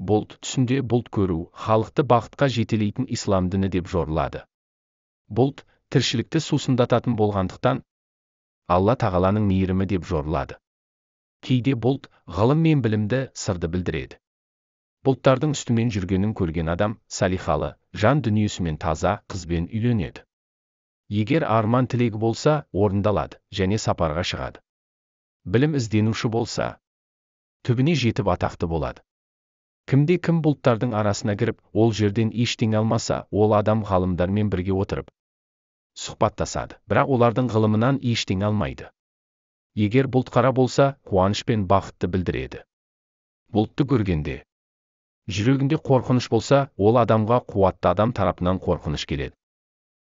Бұлт түсінде бұлт көру, халықты бақытқа жетелейтін ислам діні деп жорылады. Бұлт тіршілікті сусындататын болғандықтан Алла тағаланың мейірімі деп жорылады. Кейде бұлт ғылым мен білімді, сырды білдіреді. Бұлттардың үстімен жүргенін көрген адам салихалы, жан дүниесімен таза қызбен үйленеді. Егер арман тілегі болса, орындалады және сапарға шығады. Білім ізденуші болса, түбіне жетіп атақты болады. Кімде-кім бұлттардың арасына кіріп, ол жерден ештеңе алмаса, ол адам ғалымдармен бірге отырып сұхбаттасады, бірақ олардың ғылымынан ештеңе алмайды. Егер бұлт қара болса, қуаныш пен бақытты білдіреді. Бұлтты көргенде жүрегінде қорқыныш болса, ол адамға қуатты адам тарапынан қорқыныш келеді.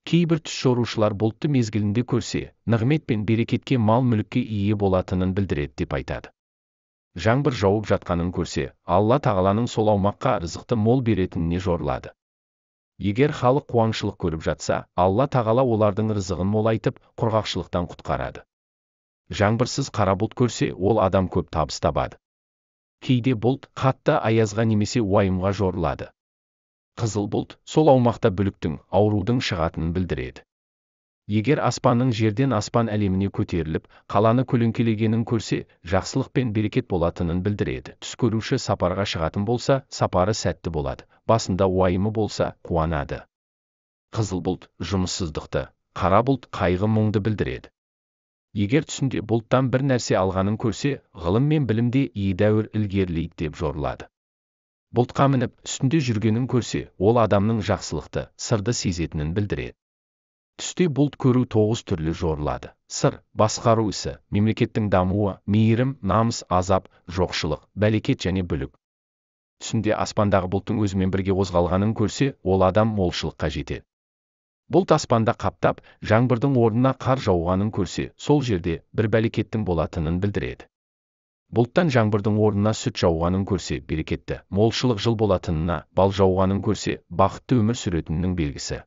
Кейбір түс жорушылар бұлтты мезгілінде көрсе, нығмет пен берекетке, мал-мүлікке ие болатынын білдіреді деп айтады. Жаңбыр жауып жатқанын көрсе, Алла тағаланың сол аумаққа рызықты мол беретініне жорылады. Егер халық қуаңшылық көріп жатса, Алла тағала олардың рызығын молайтып, құрғақшылықтан құтқарады. Жаңбырсыз қара бұлт көрсе, ол адам көп табыс табады. Кейде бұлт қатты аязға немесе уайымға жорылады. Қызыл бұлт сол аумақта бүліктің, аурудың шығатынын білдіреді. Егер аспанның жерден аспан әлеміне көтеріліп, қаланы көлеңкелегенін көрсе, жақсылық пен берекет болатынын білдіреді. Түс көруші сапарға шығатын болса, сапары сәтті болады. Басында уайымы болса, қуанады. Қызыл бұлт жұмыссыздықты, қара бұлт қайғы мұңды білдіреді. Егер түсінде бұлттан бір нәрсе алғанын көрсе, ғылым мен білімде едәуір ілгерілейді деп жорылады. Бұлтқа мініп, үстінде жүргенін көрсе, ол адамның жақсылықты, сырды сезетінін білдіреді. Түсте бұлт көру 9 түрлі жорылады. Сыр, басқару ісі, мемлекеттің дамуы, мейірім, намыс, азап, жоқшылық, бәлекет және бүлік. Түсінде аспандағы бұлттың өзімен бірге қозғалғанын көрсе, ол адам молшылыққа жетеді. Бұлт аспанда қаптап, жаңбырдың орнына қар жауғанын көрсе, сол жерде бір бәлекеттің болатынын білдіреді. Бұлттан жаңбырдың орнына сүт жауғанын көрсе, берекетті, молшылық жыл болатынына, бал жауғанын көрсе, бақытты өмір сүретінінің белгісі.